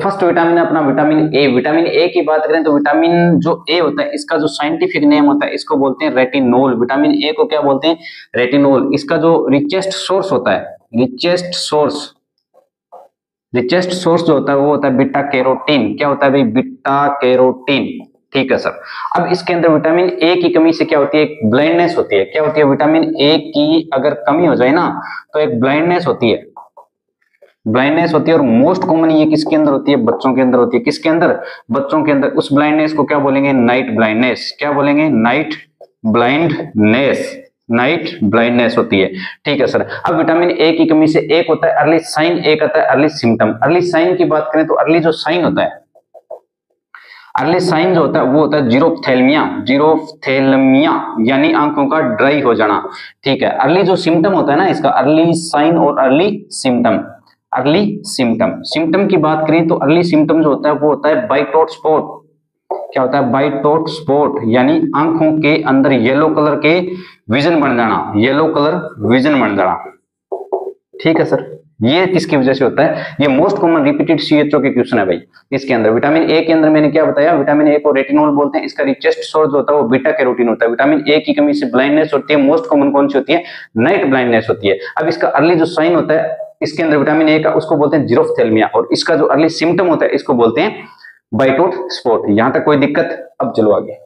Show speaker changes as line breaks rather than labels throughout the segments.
First vitamin है अपना vitamin A. Vitamin A की बात करें तो विटामिन जो ए होता है इसका जो साइंटिफिक नेम होता है इसको बोलते हैं रेटिनोल। विटामिन ए को क्या बोलते हैं? रेटिनोल। इसका जो रिचेस्ट सोर्स होता है, रिचेस्ट सोर्स जो होता है वो होता है बीटा कैरोटीन। क्या होता है भाई? Beta carotene. ठीक है सर। अब इसके अंदर विटामिन ए की कमी से क्या होती है? एक ब्लाइंडनेस होती है। क्या होती है? विटामिन ए की अगर कमी हो जाए ना तो एक ब्लाइंडनेस होती है, और मोस्ट कॉमन ये किसके अंदर होती है? बच्चों के अंदर होती है। किसके अंदर? बच्चों के अंदर। उस ब्लाइंडनेस को क्या बोलेंगे? Night blindness. क्या बोलेंगे? नाइट ब्लाइंडनेस होती है। ठीक है सर। अब विटामिन ए की कमी से एक होता है अर्ली साइन, एक आता है अर्ली सिम्टम। अर्ली साइन की बात करें तो अर्ली जो साइन होता है, अर्ली साइन जो होता है वो होता है जीरोफ्थेल्मिया यानी आंखों का ड्राई हो जाना। ठीक है। अर्ली जो सिम्टम होता है ना इसका, अर्ली साइन और अर्ली सिम्टम की बात करें तो अर्ली सिम्टम जो होता है वो होता है बाइटोट स्पॉट। क्या होता है? बाइटोट स्पॉट यानी आंखों के अंदर येलो कलर के विजन बन जाना, ठीक है सर। ये किसकी वजह से होता है? ये मोस्ट कॉमन रिपीटेड सीएचओ के क्वेश्चन है भाई। इसके अंदर विटामिन ए के अंदर मैंने क्या बताया? विटामिन ए को रेटिनोल बोलते हैं। इसका रिचेस्ट सोर्स होता है वो बीटा कैरोटीन होता है। विटामिन ए की कमी से ब्लाइंडनेस होती है। मोस्ट कॉमन कौन सी होती है? नाइट ब्लाइंडनेस होती है। अब इसका अर्ली जो साइन होता है इसके अंदर विटामिन ए का, उसको बोलते हैं जीरोफ्थेल्मिया, और इसका जो अर्ली सिम्टम होता है इसको बोलते हैं बाइटोट स्पॉट। यहां तक कोई दिक्कत? अब चलो आगे।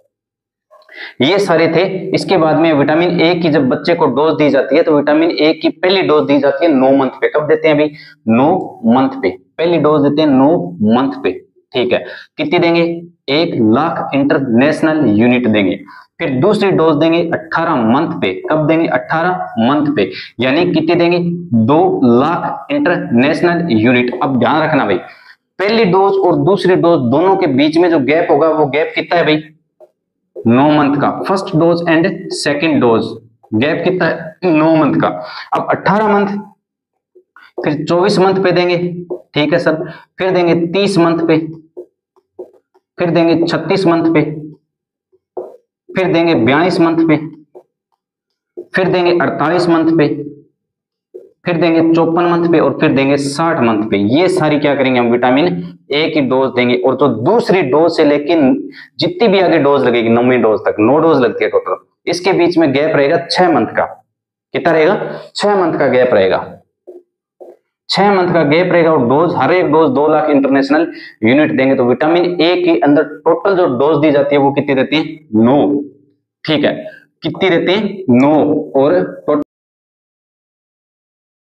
ये सारे थे। इसके बाद में विटामिन ए की जब बच्चे को डोज दी जाती है तो विटामिन ए की पहली डोज दी जाती है 9 मंथ पे। कब देते हैं अभी? 9 मंथ पे पहली डोज देते हैं, 9 मंथ पे। ठीक है। कितनी देंगे? 1 लाख इंटरनेशनल यूनिट देंगे। फिर दूसरी डोज देंगे 18 मंथ पे। कब देंगे? 18 मंथ पे। यानी कितनी देंगे? 2 लाख इंटरनेशनल यूनिट। अब ध्यान रखना भाई, पहली डोज और दूसरी डोज दोनों के बीच में जो गैप होगा वो गैप कितना है भाई? 9 मंथ का। First dose and second dose gap कितना है? 9 मंथ का। अब 18 मंथ, फिर 24 मंथ पे देंगे। ठीक है सर। फिर देंगे 30 मंथ पे, फिर देंगे 36 मंथ पे, फिर देंगे 42 मंथ पे, फिर देंगे 48 मंथ पे, फिर देंगे 54 मंथ पे, और फिर देंगे 60 मंथ पे। ये सारी क्या करेंगे हम? विटामिन ए की डोज देंगे। और जो दूसरी डोज से लेकिन जितनी भी आगे डोज लगेगी 9वीं डोज तक, 9 डोज लगती है टोटल, इसके बीच में गैप रहेगा 6 मंथ का। कितना रहेगा? 6 मंथ का गैप रहेगा। 6 मंथ का गैप रहेगा, और डोज हर एक डोज 2 लाख इंटरनेशनल यूनिट देंगे। तो विटामिन ए के अंदर टोटल जो डोज दी जाती है वो कितनी रहती है? 9। ठीक है। कितनी रहती है? 9। और